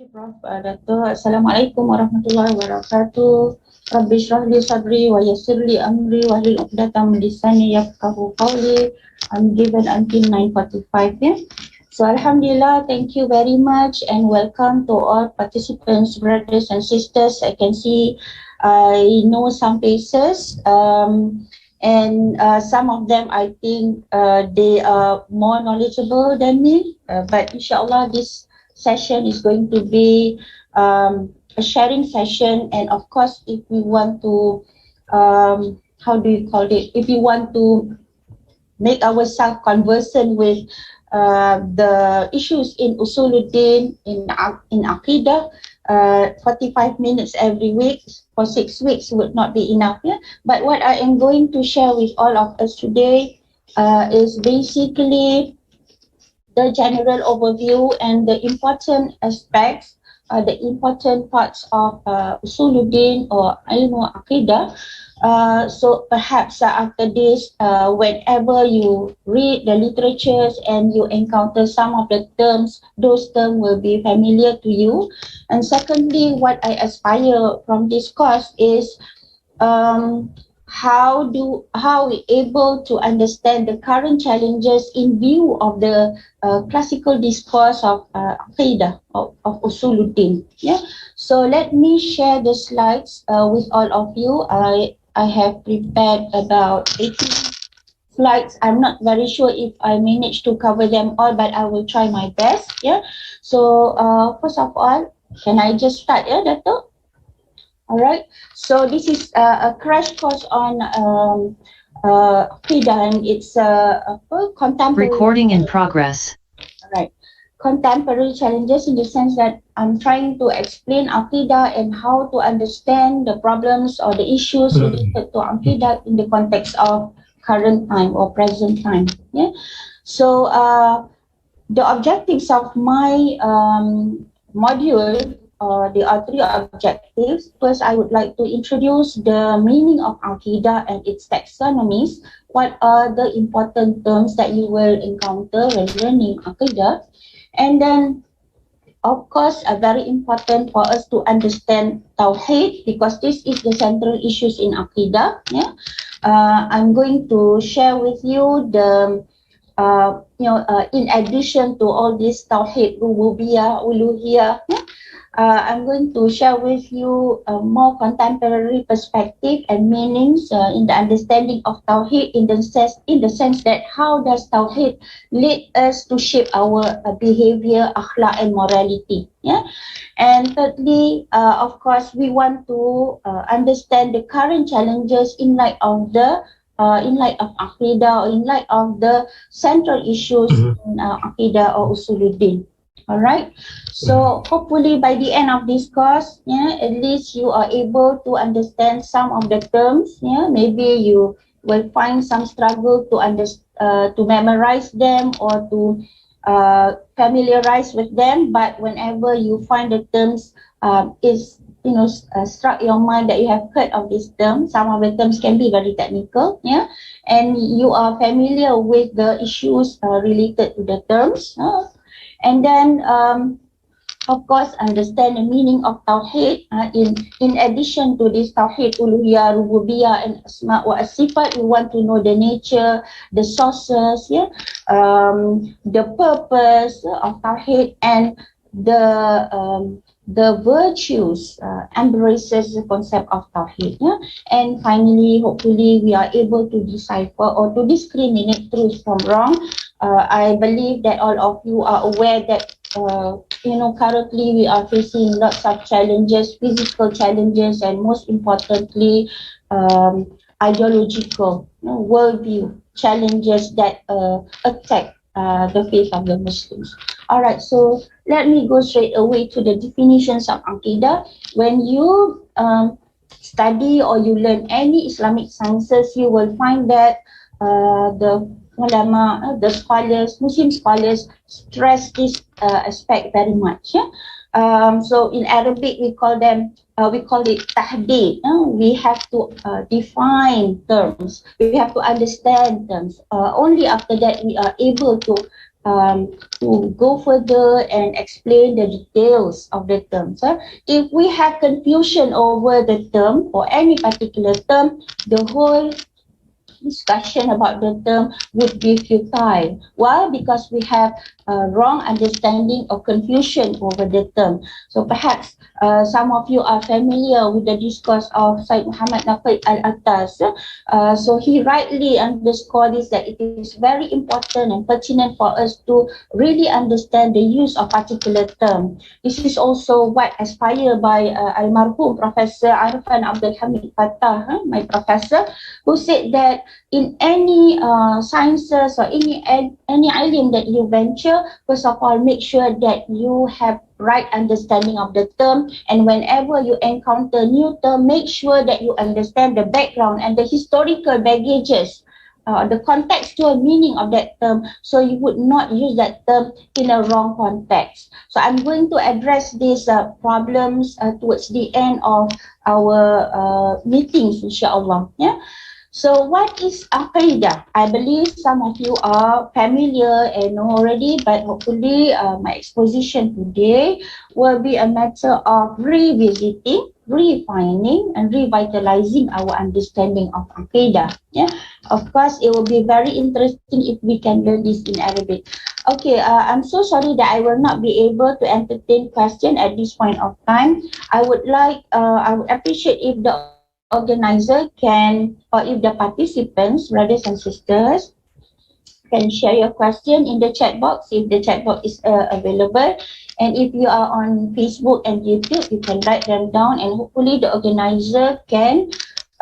you, Prof. Dato. Assalamualaikum warahmatullahi wabarakatuh. Rabbi shrah li sadri wa yassir li amri wa hlul 'uqdatam min lisani yafqahu qawli. I'm given until 9:45. Yeah. So Alhamdulillah, thank you very much and welcome to all participants, brothers and sisters. I can see I know some faces and some of them I think they are more knowledgeable than me, but inshallah this session is going to be a sharing session, and of course if we want to how do you call it, if we want to make ourselves conversant with the issues in Usuluddin, in Aqidah, 45 minutes every week for 6 weeks would not be enough. Yeah? But what I am going to share with all of us today is basically the general overview and the important aspects, the important parts of Usuluddin or Ilmu Aqidah. So perhaps after this, whenever you read the literatures and you encounter some of the terms, those terms will be familiar to you. And secondly, what I aspire from this course is how we able to understand the current challenges in view of the classical discourse of Aqidah of Usuluddin. Yeah. So let me share the slides with all of you. I have prepared about 18 slides. I'm not very sure if I managed to cover them all, but I will try my best. Yeah. So first of all, can I just start? Yeah, Dato'? All right. So this is a crash course on Aqidah, and it's a contemporary. Recording in progress. All right. Contemporary challenges, in the sense that I'm trying to explain Aqidah and how to understand the problems or the issues related to Aqidah in the context of current time or present time. Yeah. So the objectives of my module. There are 3 objectives. First, I would like to introduce the meaning of Aqidah and its taxonomies. What are the important terms that you will encounter when learning Aqidah? And then, of course, very important for us to understand Tawheed, because this is the central issues in Aqidah. Yeah? I'm going to share with you the in addition to all this Tawheed, Rububiyyah, Uluhiyyah, yeah? I'm going to share with you a more contemporary perspective and meanings in the understanding of Tawheed, in the sense that how does Tawheed lead us to shape our behavior, akhlaq and morality. Yeah. And thirdly, of course, we want to understand the current challenges in light of the Aqidah, or in light of the central issues in Aqidah or Usuluddin. All right. So hopefully by the end of this course, yeah, at least you are able to understand some of the terms. Yeah, maybe you will find some struggle to memorize them or to familiarize with them. But whenever you find the terms, struck your mind that you have heard of this term. Some of the terms can be very technical, yeah, and you are familiar with the issues related to the terms. And then, of course, understand the meaning of Tawheed. In addition to this Tawheed, Uluhiyyah, Rububiyyah, and Asma' wa As-Sifat, we want to know the nature, the sources, yeah, the purpose of Tawheed, and the virtues embraces the concept of Tawheed. Yeah? And finally, hopefully, we are able to decipher or to discriminate truth from wrong. I believe that all of you are aware that currently we are facing lots of challenges, physical challenges, and most importantly, ideological, worldview challenges that attack the faith of the Muslims. All right, so let me go straight away to the definitions of Aqidah. When you study or you learn any Islamic sciences, you will find that the ulama, the scholars, Muslim scholars stress this aspect very much. Yeah? So in Arabic we call it tahdid. We have to define terms. We have to understand terms. Only after that we are able to to go further and explain the details of the terms. If we have confusion over the term or any particular term, the whole discussion about the term would be futile. Why? Because we have a wrong understanding or confusion over the term. So perhaps some of you are familiar with the discourse of Syed Muhammad Naqid Al-Attas. So he rightly underscored this, that it is very important and pertinent for us to really understand the use of particular term. This is also what aspired by Almarhum Professor Arfan AbdulHamid Fatah, my professor, who said that in any sciences or any ilm that you venture, first of all, make sure that you have right understanding of the term, and whenever you encounter new term, make sure that you understand the background and the historical baggages, the contextual meaning of that term, so you would not use that term in a wrong context. So I'm going to address these problems towards the end of our meetings, inshallah. Yeah. So what is Aqidah? I believe some of you are familiar and know already, but hopefully my exposition today will be a matter of revisiting, refining and revitalizing our understanding of Aqidah. Yeah, of course it will be very interesting if we can learn this in Arabic. Okay, I'm so sorry that I will not be able to entertain question at this point of time. I would appreciate if the organizer can, or if the participants, brothers and sisters, can share your question in the chat box if the chat box is available. And if you are on Facebook and YouTube, you can write them down, and hopefully the organizer can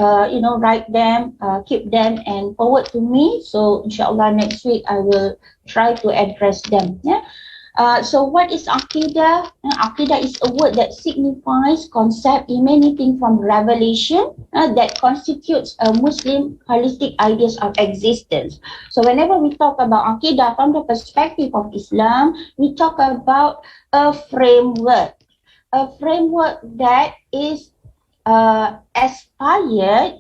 write them, keep them and forward to me. So inshallah next week I will try to address them. Yeah. So what is Aqidah? Aqidah is a word that signifies concept emanating from revelation that constitutes a Muslim holistic ideas of existence. So whenever we talk about Aqidah from the perspective of Islam, we talk about a framework that is aspired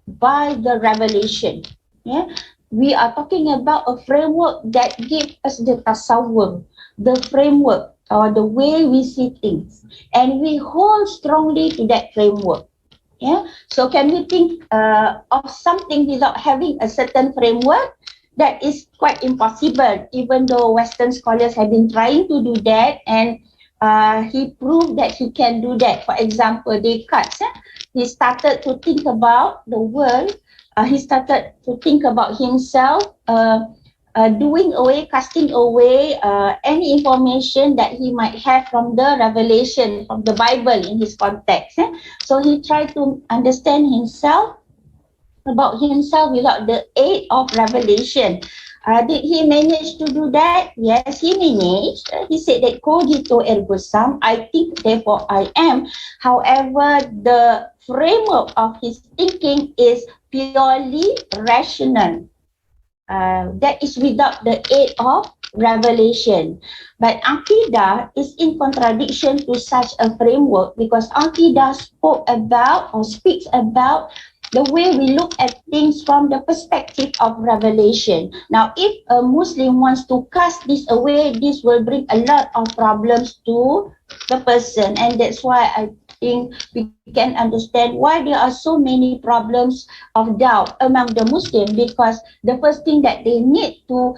by the revelation. Yeah, we are talking about a framework that gives us the tasawwur, the framework or the way we see things, and we hold strongly to that framework. Yeah, so can we think of something without having a certain framework? That is quite impossible, even though Western scholars have been trying to do that, and he proved that he can do that. For example, Descartes, he started to think about the world. He started to think about himself, casting away any information that he might have from the revelation, from the Bible in his context. So he tried to understand himself, about himself without the aid of revelation. Did he manage to do that? Yes, he managed. He said that cogito ergo sum, I think therefore I am. However, the framework of his thinking is purely rational. That is without the aid of revelation. But Aqidah is in contradiction to such a framework, because Aqidah speaks about the way we look at things from the perspective of revelation. Now, if a Muslim wants to cast this away, this will bring a lot of problems to the person, and that's why I think we can understand why there are so many problems of doubt among the Muslims, because the first thing that they need to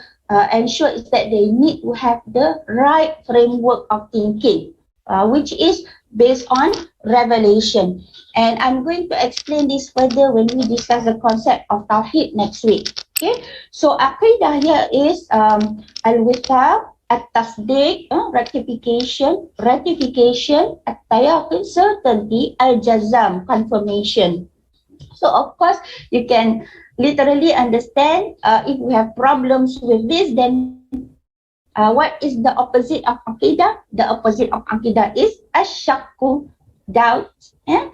ensure is that they need to have the right framework of thinking, which is based on revelation. And I'm going to explain this further when we discuss the concept of Tawheed next week. Okay, so Aqidah here is al-withaq, at-tasdiq, ratification, at-tayaqin, certainty, al-jazam, confirmation. So of course, you can literally understand if we have problems with this, then what is the opposite of Aqidah? The opposite of Aqidah is ash-shakku, doubt. Yeah?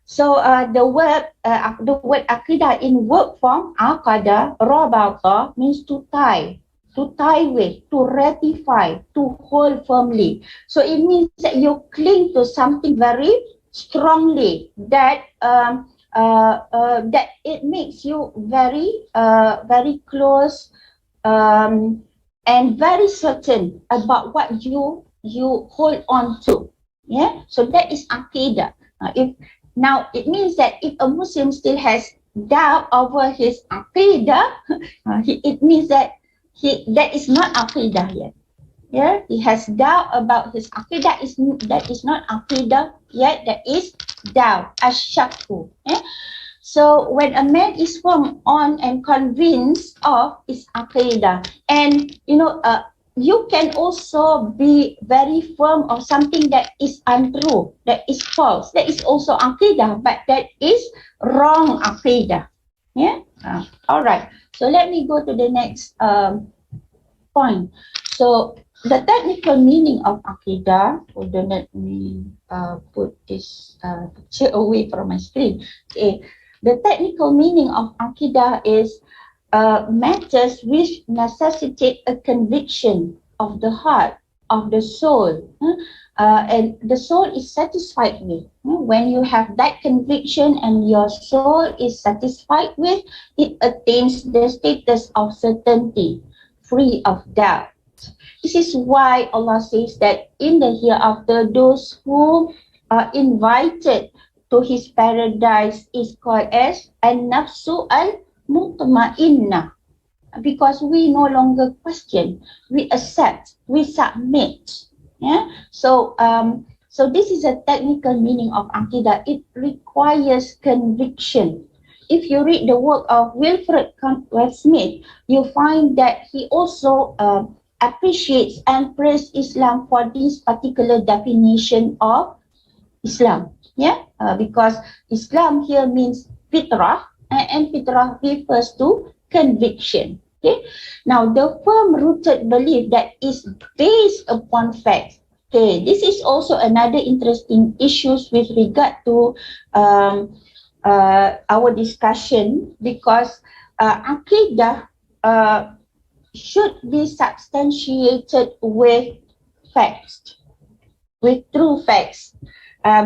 So the word Aqidah in work form, aqada, rabata, means to tie with, to ratify, to hold firmly. So it means that you cling to something very strongly, that that it makes you very close and very certain about what you hold on to. Yeah, so that is aqidah. If now it means that if a Muslim still has doubt over his aqidah, it means that that is not aqidah yet. Yeah, he has doubt about his aqidah. That is not aqidah yet. That is doubt, ashakku. Yeah? So when a man is firm on and convinced of his aqidah, and you can also be very firm of something that is untrue, that is false. That is also aqidah, but that is wrong aqidah. Yeah. All right. So let me go to the next point. So the technical meaning of aqidah. Hold on, let me put this picture away from my screen. Okay. The technical meaning of aqidah is matters which necessitate a conviction of the heart, of the soul, and the soul is satisfied with. When you have that conviction and your soul is satisfied with, it attains the status of certainty, free of doubt. This is why Allah says that in the hereafter, those who are invited to his paradise is called as an-nafsu al-mutma'innah, because we no longer question, we accept, we submit. Yeah. So this is a technical meaning of aqidah. It requires conviction. If you read the work of Wilfred Smith, you find that he also appreciates and praises Islam for this particular definition of Islam. Yeah, because Islam here means fitrah, and fitrah refers to conviction. Okay, now the firm-rooted belief that is based upon facts. Okay, this is also another interesting issues with regard to our discussion, because aqidah should be substantiated with facts, with true facts.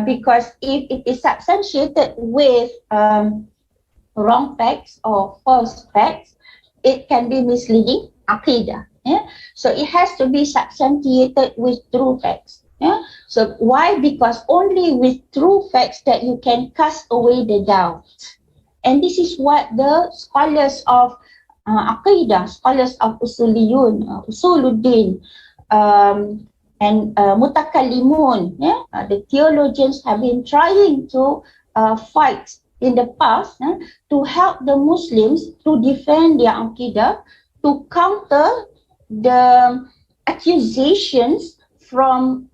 Because if it is substantiated with wrong facts or false facts, it can be misleading aqidah. Yeah? So it has to be substantiated with true facts. Yeah? So why? Because only with true facts that you can cast away the doubt. And this is what the scholars of aqidah, scholars of usuliyun, usuluddin, and mutakallimun, the theologians have been trying to fight in the past to help the Muslims to defend their aqidah, to counter the accusations from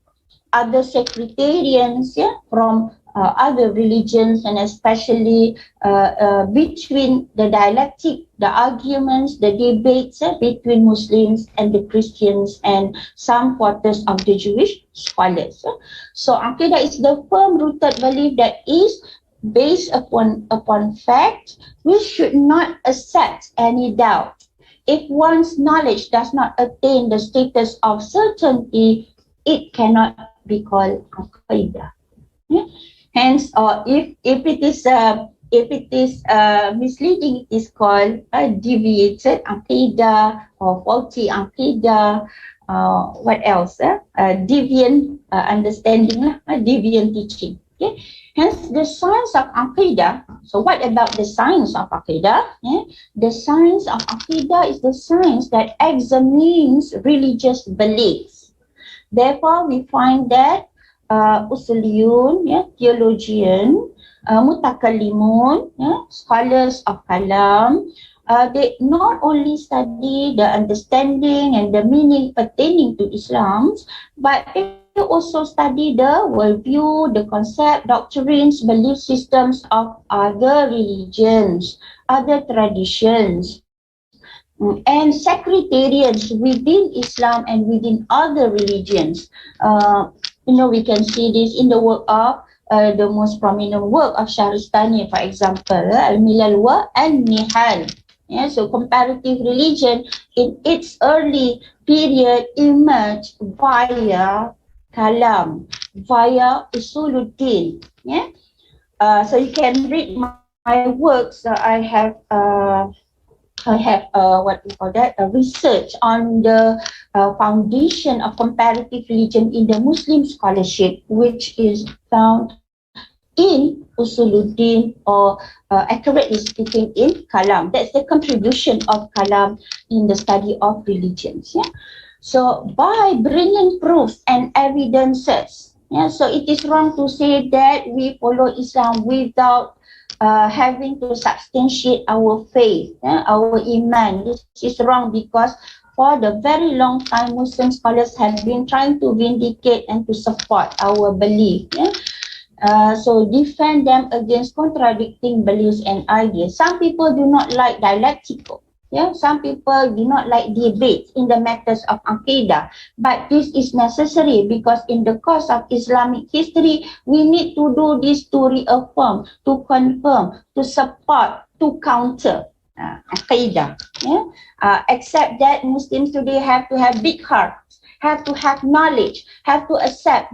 other sectarians, from other religions, and especially between the dialectic, the arguments, the debates between Muslims and the Christians and some quarters of the Jewish scholars. So aqidah is the firm-rooted belief that is based upon fact. We should not accept any doubt. If one's knowledge does not attain the status of certainty, it cannot be called aqidah. Yeah? Hence, if it is misleading, it is called a deviated aqidah or faulty aqidah. What else? Deviant understanding, deviant teaching. Okay. Hence, the science of aqidah. So, what about the science of aqidah? Yeah? The science of aqidah is the science that examines religious beliefs. Therefore, we find that usuliyun, theologian, mutakallimun, scholars of kalam, they not only study the understanding and the meaning pertaining to Islam, but they also study the worldview, the concept, doctrines, belief systems of other religions, other traditions, and sectarians within Islam and within other religions. We can see this in the work of the most prominent work of Shahristani, for example, Al-Milal wa An-Nihal. Yeah, so comparative religion in its early period emerged via kalam, via usuluddin. Yeah, so you can read my works. I have have what we call that, a research on the foundation of comparative religion in the Muslim scholarship, which is found in Usuluddin, or accurately speaking in Kalam. That's the contribution of Kalam in the study of religions. Yeah? So by bringing proofs and evidences, yeah, so it is wrong to say that we follow Islam without having to substantiate our faith, yeah, our iman. This is wrong because for the very long time, Muslim scholars have been trying to vindicate and to support our belief. Yeah? So defend them against contradicting beliefs and ideas. Some people do not like dialectical. Yeah, some people do not like debates in the matters of Aqidah, but this is necessary because in the course of Islamic history, we need to do this to reaffirm, to confirm, to support, to counter Aqidah. Yeah? Except that Muslims today have to have big hearts, have to have knowledge, have to accept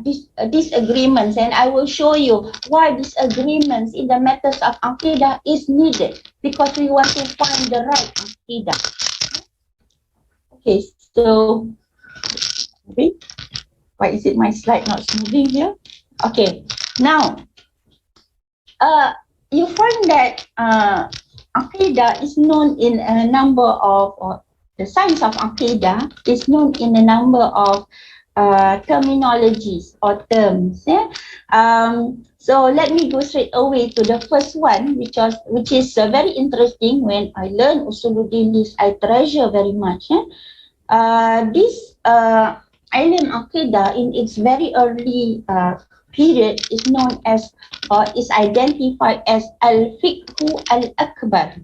disagreements, and I will show you why disagreements in the matters of Aqidah is needed, because we want to find the right Aqidah. Okay, so why is it my slide not moving here? Okay, now you find that Aqidah is known in a number of, the science of Aqidah is known in a number of terminologies or terms. Yeah? So let me go straight away to the first one, which is very interesting. When I learned Usuluddin, this I treasure very much. Yeah? This ilm Aqidah in its very early period is known as, or is identified as al-fiqhu al-akbar,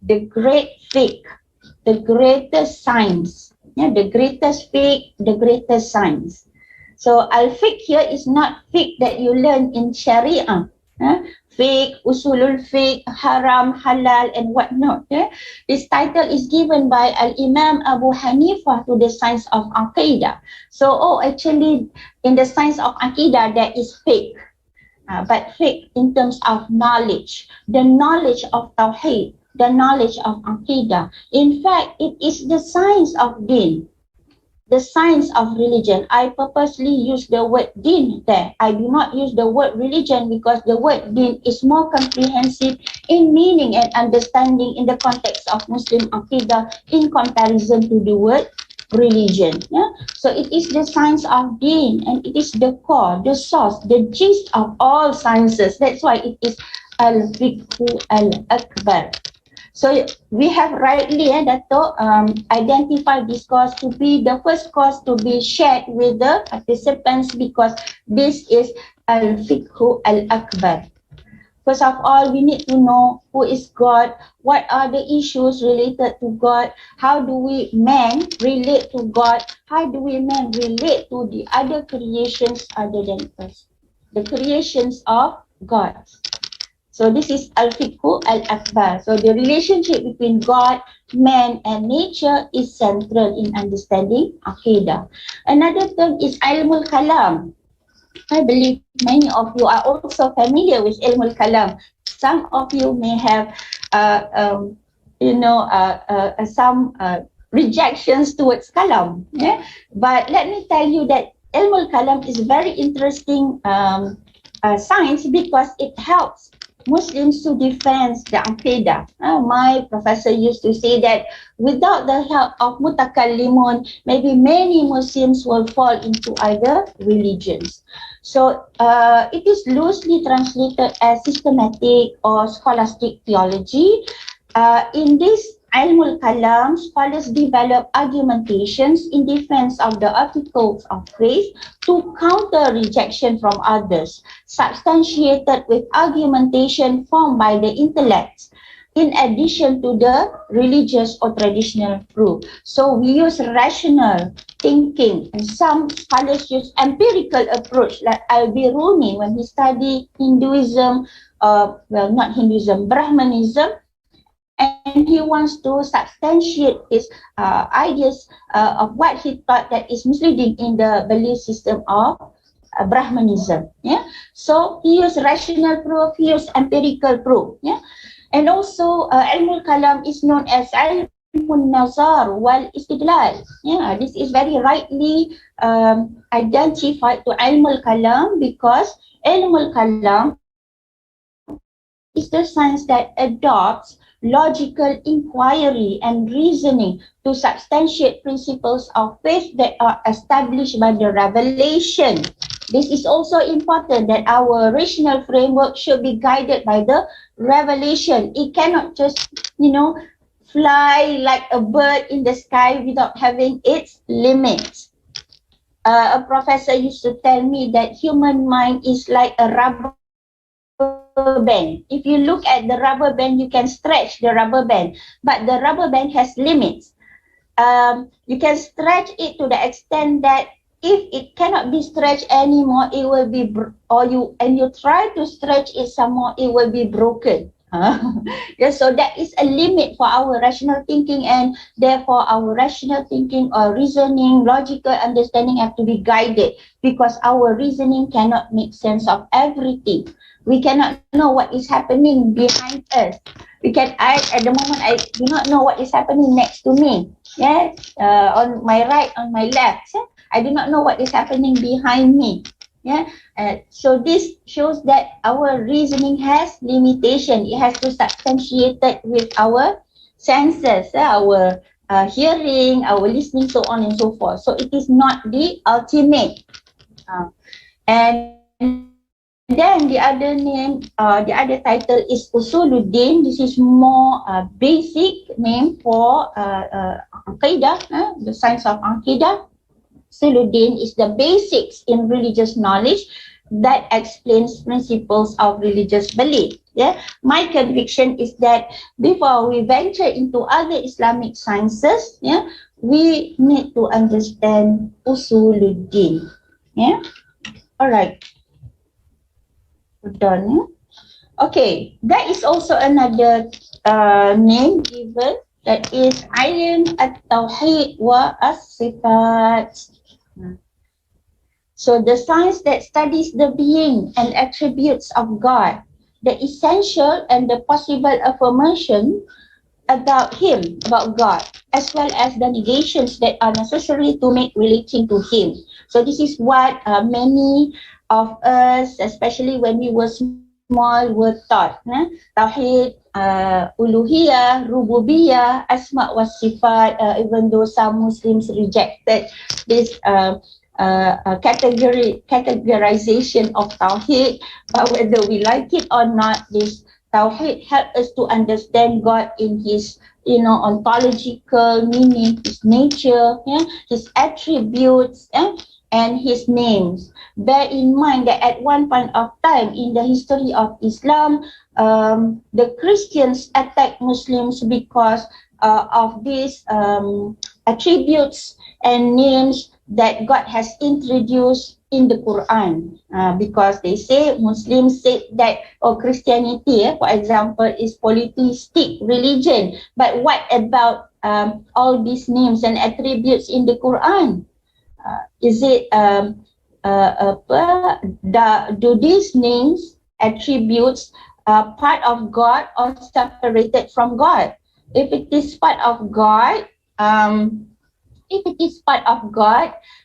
the great fiqh, the greatest science. Yeah, the greatest fiqh, the greatest science. So al-fiqh here is not fiqh that you learn in Sharia. Fiqh, usulul fiqh, haram, halal, and whatnot. Yeah? This title is given by Al-Imam Abu Hanifah to the science of Aqidah. So, actually, in the science of Aqidah, there is fiqh. But fiqh in terms of knowledge, the knowledge of Tawheed, the knowledge of Aqidah. In fact, it is the science of deen, the science of religion. I purposely use the word deen there. I do not use the word religion because the word deen is more comprehensive in meaning and understanding in the context of Muslim Aqidah in comparison to the word religion. Yeah? So it is the science of deen, and it is the core, the source, the gist of all sciences. That's why it is al-fiqhu al-akbar. So we have rightly, Dato', identified this course to be the first course to be shared with the participants, because this is al-fiqhu al-akbar. First of all, we need to know who is God, what are the issues related to God, how do we men relate to God, how do we men relate to the other creations other than us, the creations of God. So this is al-fiqhu al-akbar. So the relationship between God, man, and nature is central in understanding Aqidah. Another term is ilmul kalam. I believe many of you are also familiar with ilmul kalam. Some of you may have, some rejections towards kalam. Yeah? But let me tell you that ilmul kalam is very interesting science, because it helps Muslims to defend the Aqidah. My professor used to say that without the help of mutakallimun, maybe many Muslims will fall into other religions. So it is loosely translated as systematic or scholastic theology. In this ilmul kalam, scholars develop argumentations in defense of the articles of faith to counter rejection from others, substantiated with argumentation formed by the intellect, in addition to the religious or traditional proof. So we use rational thinking, and some scholars use empirical approach, like Al-Biruni when he studied Hinduism, not Hinduism, Brahmanism, and he wants to substantiate his ideas of what he thought that is misleading in the belief system of Brahmanism. Yeah, so he used rational proof, he used empirical proof. Yeah, And also, ilmul kalam is known as ilmul nazar wal istidlal. Yeah, this is very rightly identified to ilmul kalam because ilmul kalam is the science that adopts logical inquiry and reasoning to substantiate principles of faith that are established by the revelation. This is also important that our rational framework should be guided by the revelation. It cannot just, fly like a bird in the sky without having its limits. A professor used to tell me that human mind is like a rubber band. If you look at the rubber band, you can stretch the rubber band, but the rubber band has limits. You can stretch it to the extent that if it cannot be stretched anymore, it will be you try to stretch it some more, it will be broken. Yeah, so that is a limit for our rational thinking, and therefore our rational thinking or reasoning, logical understanding have to be guided, because our reasoning cannot make sense of everything. We cannot know what is happening behind us. At the moment, I do not know what is happening next to me. Yeah, on my right, on my left. Yeah? I do not know what is happening behind me. Yeah, so this shows that our reasoning has limitation. It has to substantiate it with our senses, our hearing, our listening, so on and so forth. So it is not the ultimate. And then the other name, the other title is Usuluddin. This is more basic name for Aqidah, the science of Aqidah. Usuluddin is the basics in religious knowledge that explains principles of religious belief. Yeah, my conviction is that before we venture into other Islamic sciences, yeah, we need to understand Usuluddin. Yeah, all right. Done. Yeah? Okay, that is also another name given, that is Ilm at-Tawheed wa as-Sifat. So the science that studies the being and attributes of God, the essential and the possible affirmation about Him, about God, as well as the negations that are necessary to make relating to Him. So this is what many of us, especially when we were small, were taught. Tauhid, Uluhiyah, Rububiyah, Asma wa Sifat, even though some Muslims rejected this categorization of Tauhid, but whether we like it or not, this Tauhid helps us to understand God in His ontological meaning, His nature, His attributes, and His names. Bear in mind that at one point of time in the history of Islam, the Christians attacked Muslims because of these attributes and names that God has introduced in the Quran, because they say, Muslims say that Christianity, for example, is polytheistic religion. But what about all these names and attributes in the Quran? Is it do these names, attributes, part of God or separated from God? If it is part of God,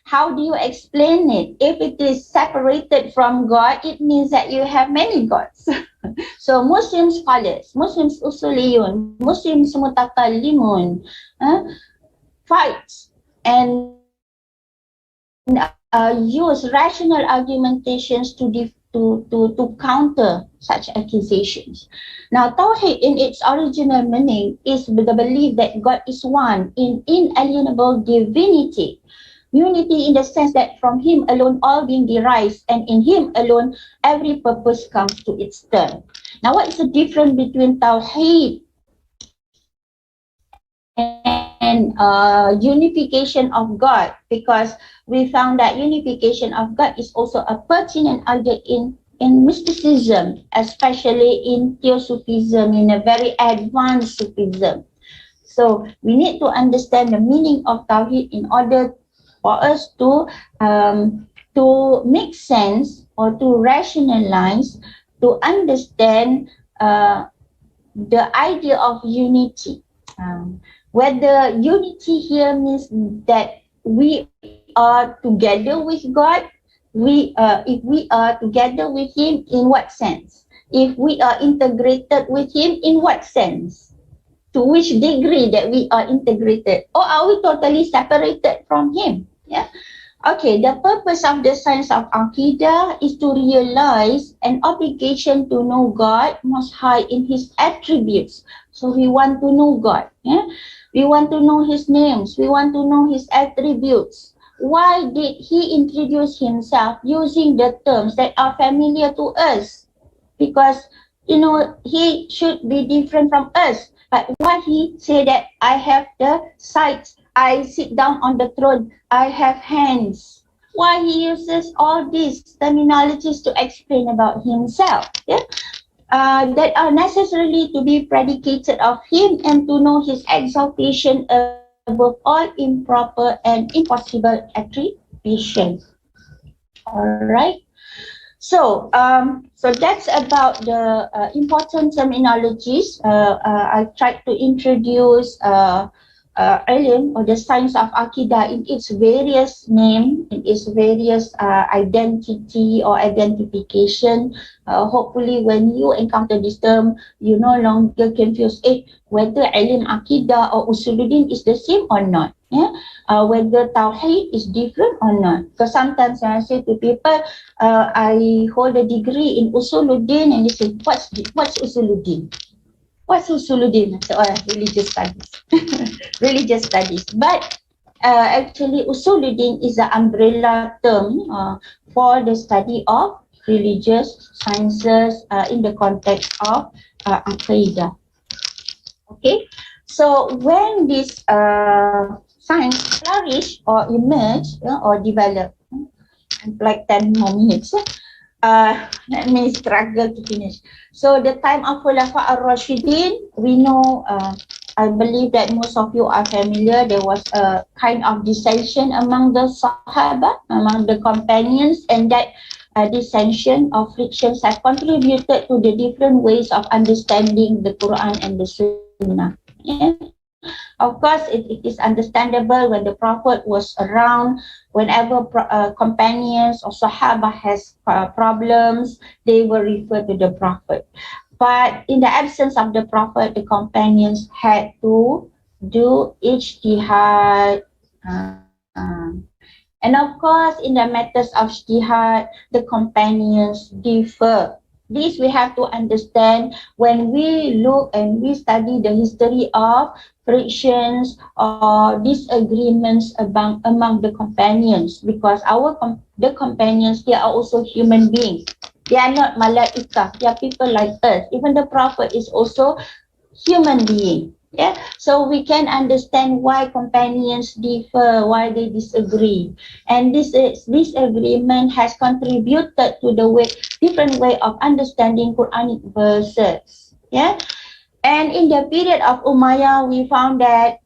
how do you explain it? If it is separated from God, it means that you have many gods. So Muslim scholars, Muslims usuliyun, Muslims mutakallimun, fights and use rational argumentations to counter such accusations. Now, Tawheed in its original meaning is the belief that God is one in inalienable divinity. Unity in the sense that from Him alone all being derives, and in Him alone every purpose comes to its turn. Now, what is the difference between Tawheed and unification of God? Because we found that unification of God is also a pertinent idea in mysticism, especially in Theosophism, in a very advanced Sufism. So we need to understand the meaning of Tawheed in order for us to make sense or to rationalize, to understand the idea of unity. Whether unity here means that we are together with God, if we are together with Him, in what sense? If we are integrated with Him, in what sense? To which degree that we are integrated? Or are we totally separated from Him? Yeah. Okay, the purpose of the science of Aqidah is to realize an obligation to know God Most High in His attributes. So we want to know God. Yeah? We want to know His names. We want to know His attributes. Why did He introduce Himself using the terms that are familiar to us? Because, He should be different from us. But why He say that I have the sights, I sit down on the throne, I have hands? Why He uses all these terminologies to explain about Himself? Yeah? That are necessarily to be predicated of Him and to know His exaltation above all improper and impossible attribution. All right. So, that's about the important terminologies. I tried to introduce ilm, or the science of Aqidah, in its various name, in its various identity or identification. Hopefully, when you encounter this term, you no longer confuse whether ilm Aqidah or Usuluddin is the same or not. Yeah? Whether Tawheed is different or not. Because sometimes when I say to people, I hold a degree in Usuluddin, and they say, what's Usuluddin? What's Usuluddin? So, religious studies. Religious studies. But actually, Usuluddin is an umbrella term for the study of religious sciences in the context of Aqidah. Okay, so when this science flourish or emerge or develop, like 10 more minutes. Let me struggle to finish. So the time of Khulafa ar-Rashidin, we know, I believe that most of you are familiar, there was a kind of dissension among the Sahaba, among the companions, and that dissension or frictions have contributed to the different ways of understanding the Quran and the Sunnah. Yeah. Of course, it is understandable when the Prophet was around, whenever companions or Sahaba has problems, they will refer to the Prophet. But in the absence of the Prophet, the companions had to do ijtihad. And of course, in the matters of ijtihad, the companions differ. This we have to understand when we look and we study the history of frictions or disagreements among the companions, because the companions, they are also human beings. They are not malaikah. They are people like us. Even the Prophet is also human being. Yeah, so we can understand why companions differ, why they disagree, and this agreement has contributed to the different way of understanding Quranic verses. Yeah, and in the period of Umayyah, we found that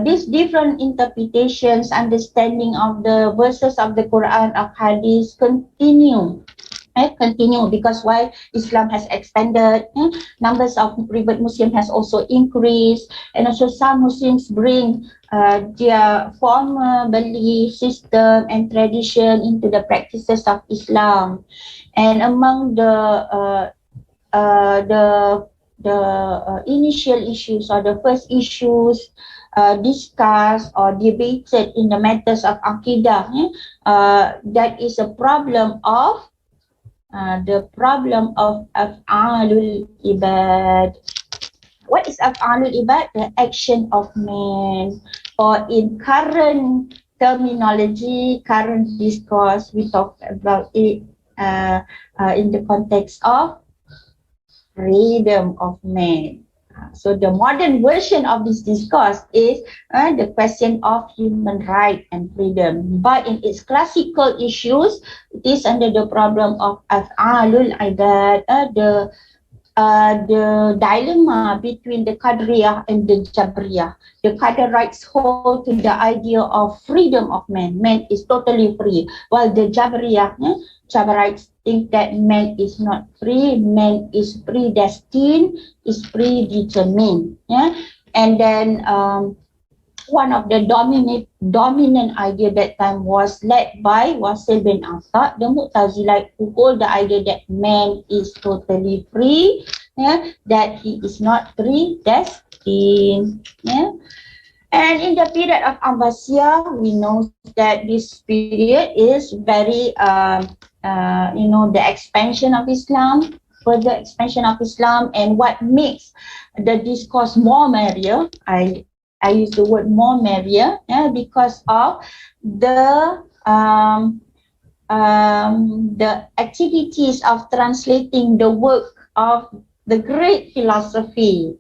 these different interpretations, understanding of the verses of the Quran, of Hadith, continue because why Islam has expanded, numbers of private Muslims has also increased, and also some Muslims bring their former belief system and tradition into the practices of Islam. And among the initial issues or the first issues discussed or debated in the matters of Aqidah, that is a problem of af'alul ibad. What is af'alul ibad? The action of man. Or in current terminology, current discourse, we talk about it in the context of freedom of man. So the modern version of this discourse is the question of human right and freedom. But in its classical issues, it is under the problem of af'alul ibad, the dilemma between the Qadariyah and the Jabriyah. The Qadarites hold to the idea of freedom of man. Man is totally free, while the Jabarites think that man is not free. Man is predestined, is predetermined. Yeah, and then one of the dominant idea that time was led by Wasil bin Assoc, the Mu'tazilite, who hold the idea that man is totally free, yeah, that he is not predestined. Yeah. And in the period of Abbasiyah, we know that this period is very, the expansion of Islam, further expansion of Islam, and what makes the discourse more merrier. I use the word more merrier, because of the activities of translating the work of the great philosophy.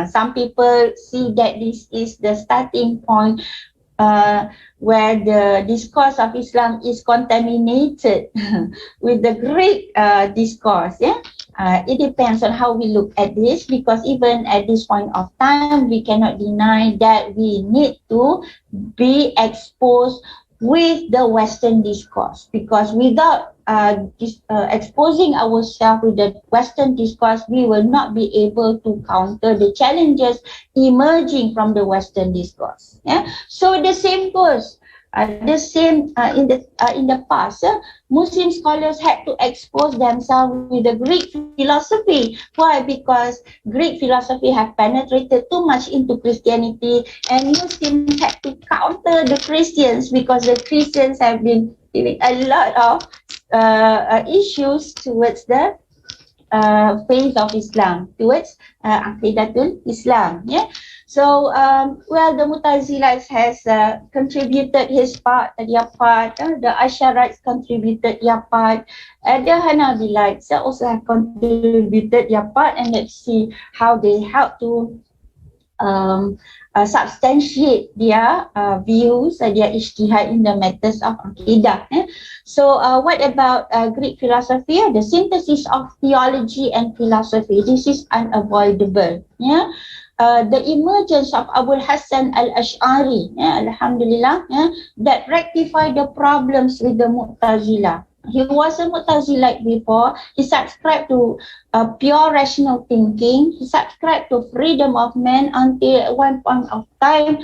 Some people see that this is the starting point where the discourse of Islam is contaminated with the great discourse. Yeah. It depends on how we look at this, because even at this point of time, we cannot deny that we need to be exposed with the Western discourse, because without exposing ourselves with the Western discourse, we will not be able to counter the challenges emerging from the Western discourse. Yeah? So the same goes. In the past, Muslim scholars had to expose themselves with the Greek philosophy. Why? Because Greek philosophy have penetrated too much into Christianity, and Muslims had to counter the Christians, because the Christians have been giving a lot of issues towards the faith of Islam, towards Aqidah Islam. Yeah. So, the Mu'tazilites has contributed their part. The Ash'arites contributed their part. The Hanabalites also have contributed their part, and let's see how they help to substantiate their views, their ijtihad in the matters of Aqidah. So, what about Greek philosophy? The synthesis of theology and philosophy. This is unavoidable. Yeah. The emergence of Abul Hasan al-Ash'ari, alhamdulillah, that rectified the problems with the Mu'tazilah. He was a Mu'tazilite before. He subscribed to pure rational thinking. He subscribed to freedom of man, until at one point of time,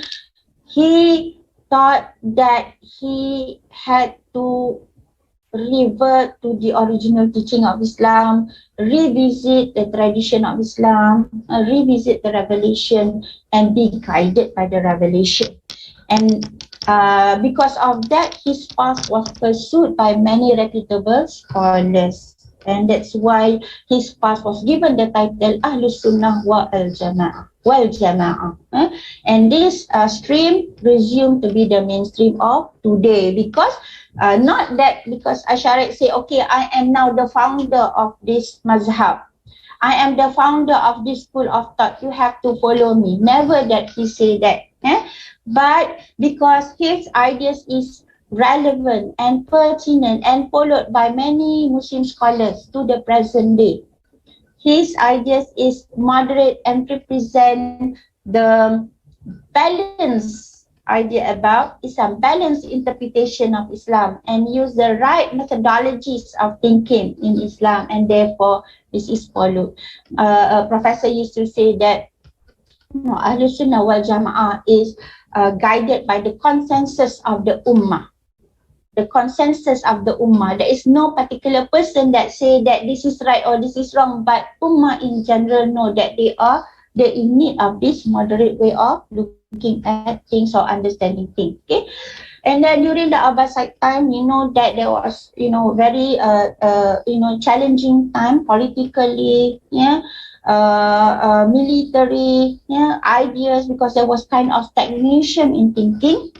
he thought that he had to revert to the original teaching of Islam, revisit the tradition of Islam, revisit the revelation, and be guided by the revelation. And because of that, his path was pursued by many reputable scholars. And that's why his path was given the title Ahlus Sunnah wal Jama'ah. And this stream presumed to be the mainstream of today, because not that because Ash'ari say, okay, I am now the founder of this mazhab, I am the founder of this school of thought, you have to follow me. Never that he say that. But because his ideas is relevant and pertinent and followed by many Muslim scholars to the present day, his ideas is moderate and represent the balanced idea about Islam, balanced interpretation of Islam, and use the right methodologies of thinking in Islam, and therefore this is followed. A professor used to say that Ahlus Sunnah wal Jama'ah is guided by the consensus of the Ummah. The consensus of the Ummah. There is no particular person that say that this is right or this is wrong, but Ummah in general know that they in need of this moderate way of looking at things or understanding things. Okay. And then during the Abbasid time, you know that there was, very, challenging time politically, military, ideas, because there was kind of stagnation in thinking.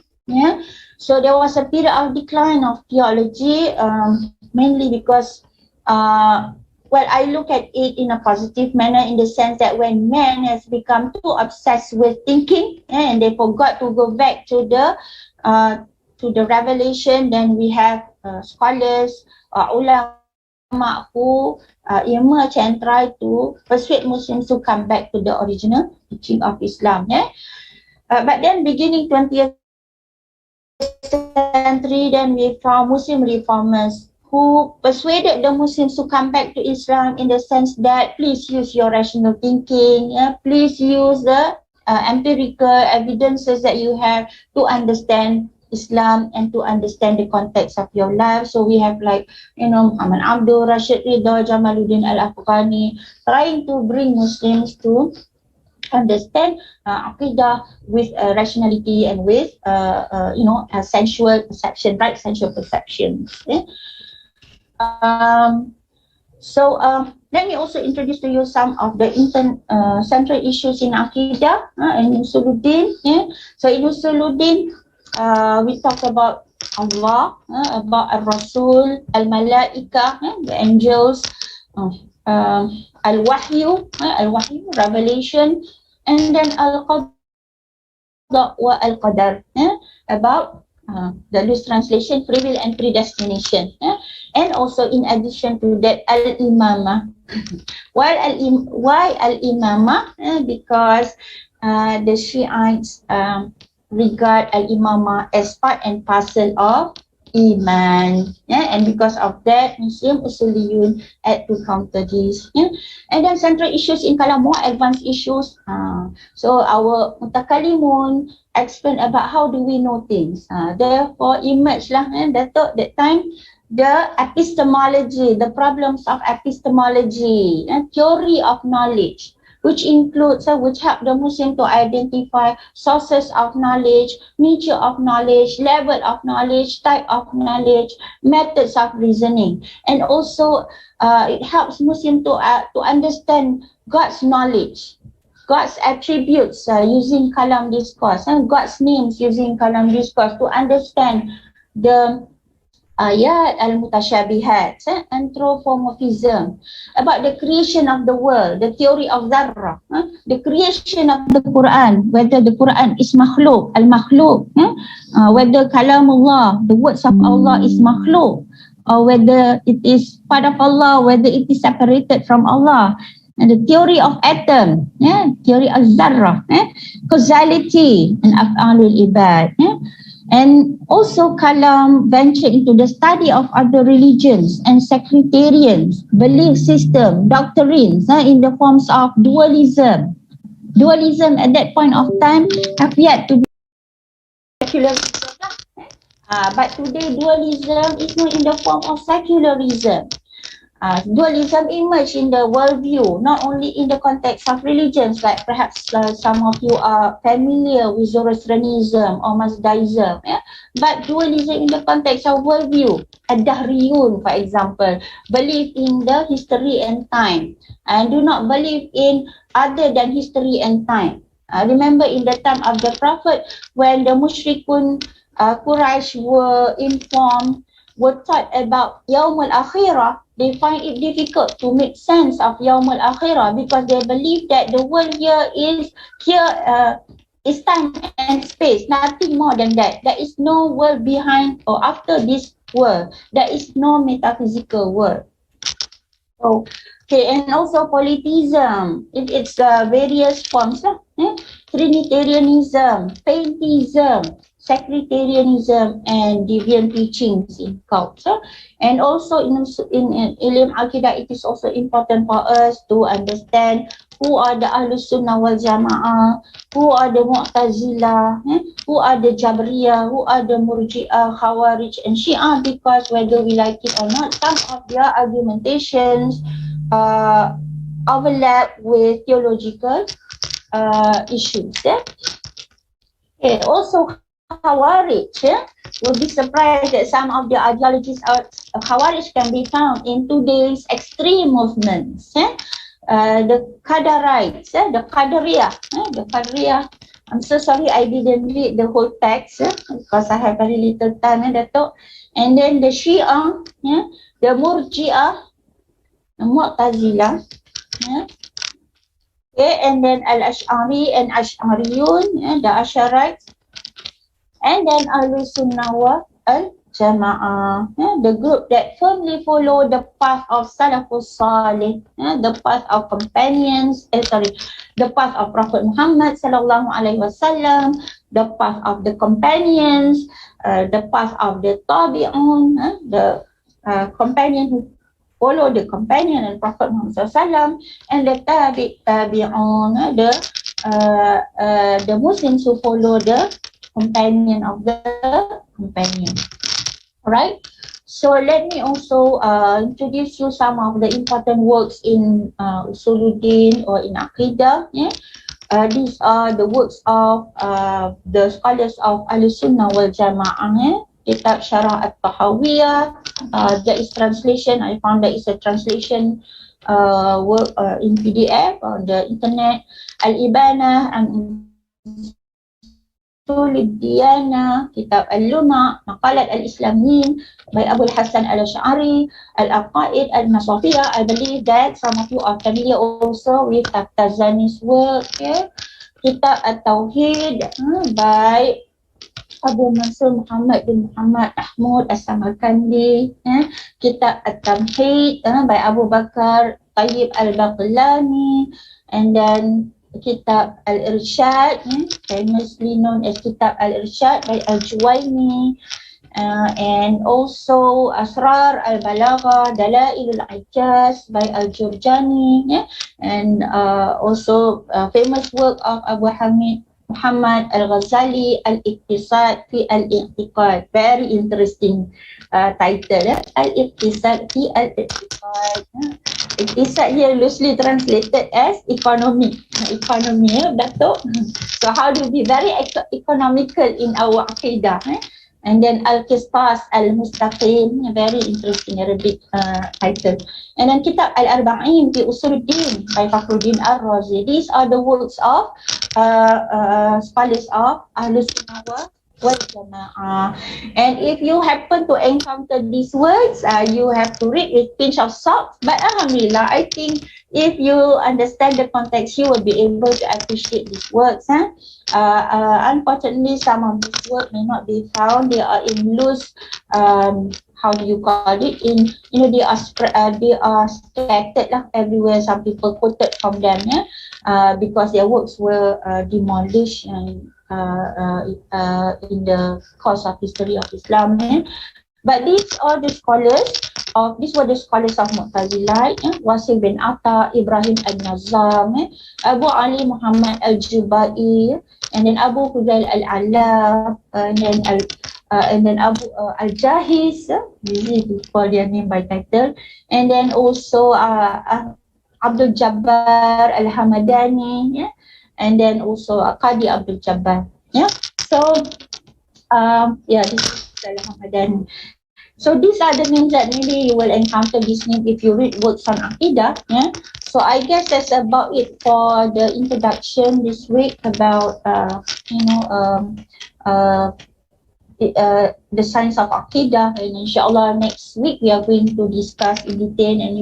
So there was a period of decline of theology, mainly because, I look at it in a positive manner, in the sense that when man has become too obsessed with thinking, and they forgot to go back to the revelation, then we have scholars, ulama, who emerge and try to persuade Muslims to come back to the original teaching of Islam. But then beginning 20th century, then we found Muslim reformers who persuaded the Muslims to come back to Islam in the sense that please use your rational thinking, please use the empirical evidences that you have to understand Islam and to understand the context of your life. So we have like, Muhammad Abdul, Rashid Ridha, Jamaluddin Al-Afghani, trying to bring Muslims to understand Aqidah with rationality and with, a sensual perception, right? Sensual perception. Let me also introduce to you some of the central issues in Aqidah and Usuluddin. So in Usuluddin, we talk about Allah, about Al-Rasul, Al-Malaika, the angels, Al-Wahyu, revelation, and then Al-Qadha wa Al-Qadar, about the loose translation, free will and predestination. And also in addition to that, Al-Imamah. Why Al-Imamah? Because the Shiites regard Al-Imamah as part and parcel of Iman, and because of that, Muslim Usuliyun had to counter this. And then central issues in Kalam, more advanced issues. So our Mutakalimun explain about how do we know things. Therefore, emerge lah, that time, the epistemology, the problems of epistemology, theory of knowledge, which includes, which help the Muslim to identify sources of knowledge, nature of knowledge, level of knowledge, type of knowledge, methods of reasoning. And also, it helps Muslim to understand God's knowledge, God's attributes using Kalam Discourse, and God's names using Kalam Discourse, to understand the ayat al-mutashabihat, anthropomorphism, about the creation of the world, the theory of Zarrah, the creation of the Quran, whether the Quran is makhluk, al-makhluk, whether kalamullah, the words of Allah is makhluk, or whether it is part of Allah, whether it is separated from Allah, and the theory of atom, theory of Zarrah, causality and af'alul ibad. And also Kalam ventured into the study of other religions and sectarians, belief system, doctrines in the forms of dualism. Dualism at that point of time have yet to be secularism. But today dualism is not in the form of secularism. Dualism emerged in the worldview, not only in the context of religions, like perhaps some of you are familiar with Zoroastrianism or Mazdaism, but dualism in the context of worldview. Ad-Dahriyun, for example, believe in the history and time, and do not believe in other than history and time. Remember in the time of the Prophet, when the Mushrikun Quraysh were informed, were taught about Yaumul Akhirah, they find it difficult to make sense of Yaumul Akhirah because they believe that the world here is time and space, nothing more than that. There is no world behind or after this world. There is no metaphysical world. Okay, and also polytheism in its various forms, Trinitarianism, pantheism, sectarianism, and deviant teachings in cults. And also in Ilm Aqidah, it is also important for us to understand who are the Ahlus Sunnah wal Jama'ah, who are the Mu'tazilah, who are the Jabriyah, who are the Murji'ah, Khawarij, and Shi'ah, because whether we like it or not, some of their argumentations overlap with theological issues. Okay, also Khawarij, will be surprised that some of the ideologies of Khawarij can be found in today's extreme movements. The Qadarites, the Qadariyah. I'm so sorry I didn't read the whole text because I have very little time, Dato'. And then the Shia, the Murji'ah, the Mu'tazilah, okay, and then Al-Ash'ari and Ash'ariyun, the Ash'arites, and then Ahlus Sunnah wal Jama'ah, the group that firmly follow the path of Salafus Salih, the path of companions, the path of Prophet Muhammad sallallahu alaihi wasallam, the path of the companions, the path of the Tabi'un, the companion who follow the companion and Prophet Muhammad sallallahu alaihi wasallam, and the Tabi'un, the Muslims who follow the companion of the companion. Right, so let me also introduce you some of the important works in Usuluddin or in Aqidah. These are the works of the scholars of Al-Sunnah wal Jama'ah. Kitab Syarah At-Tahawiyah, there is translation. I found there is a translation work in PDF on the internet. Al-Ibanah and Kulliyyah, Kitab Al-Luma, Maqalat Al-Islamiyyin by Abul Hasan Al-Ash'ari, Al-Aqaid Al-Masafiyah. I believe that some of you are familiar also with At-Tazani's work. Kitab At-Tawhid by Abu Mansur Muhammad bin Muhammad Ahmud As-Samarkandi. Kitab At-Tamhid by Abu Bakar Tayyib Al-Baqlani, and then Kitab Al-Irshad, famously known as Kitab Al-Irshad by Al-Juwayni, and also Asrar Al-Balagha, Dalail Al-Ijaz by Al-Jurjani, and also famous work of AbdulHamid Muhammad Al-Ghazali, Al-Iqtisad fi Al-I'tiqad. Very interesting title. Al-Iqtisad fi Al-I'tiqad. Iqtisad here loosely translated as economy. Economy, Datuk. So how to be very economical in our Aqidah. And then Al-Qistas Al-Mustaqim, very interesting Arabic title. And then Kitab Al-Arba'in fi Usuluddin by Fakhruddin Ar-Razi. These are the works of scholars of Ahlus Sunnah wal Jama'ah. And if you happen to encounter these words, you have to read with pinch of salt. But Alhamdulillah, I think if you understand the context, you will be able to appreciate these words. Unfortunately, some of these words may not be found. They are in loose, how do you call it? In they are scattered everywhere. Some people quoted from them, because their works were demolished and in the course of history of Islam. But these were the scholars of Mu'tazilah, Wasil bin Atta, Ibrahim al-Nazam, Abu Ali Muhammad al-Jubai, and then Abu Hudail al-Alab, and then Abu al-Jahiz, usually we call their name by title, and then also Abdul Jabbar al-Hamadani, and then also Qadi Abdul Jabbar. So this is al-Hamadani. So these are the names that maybe you will encounter this name if you read works on Aqidah. So I guess that's about it for the introduction this week about the science of Aqidah, and inshallah next week we are going to discuss in detail, and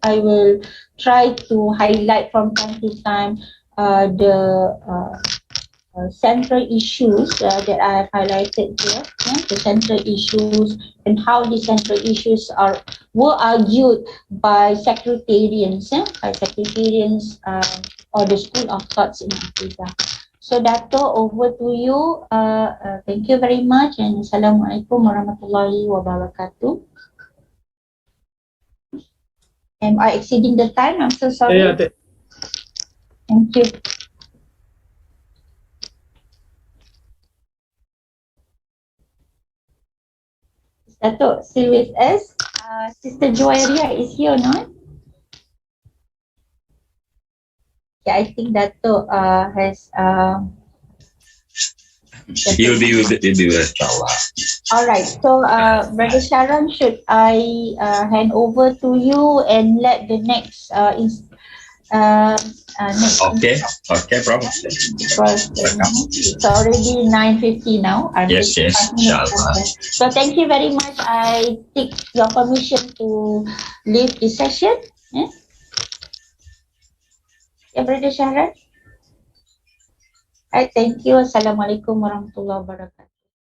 I will try to highlight from time to time the central issues that I have highlighted here, the central issues and how the central issues were argued by sectarians, or the school of thoughts in Aqidah. So Dato, over to you. Thank you very much, and Assalamualaikum warahmatullahi wabarakatuh. Am I exceeding the time? I'm so sorry. Thank you. Dato' still with us. Sister Juwairia is here or not? Yeah, I think Dato' has he'll be with you, inshallah. Alright, so Brother Sharon, should I hand over to you and let the next Okay, problem. It's already 9:50 now. Yes, inshallah. So thank you very much. I take your permission to leave this session. Brother Sharon. Thank you. Assalamualaikum warahmatullahi wabarakatuh.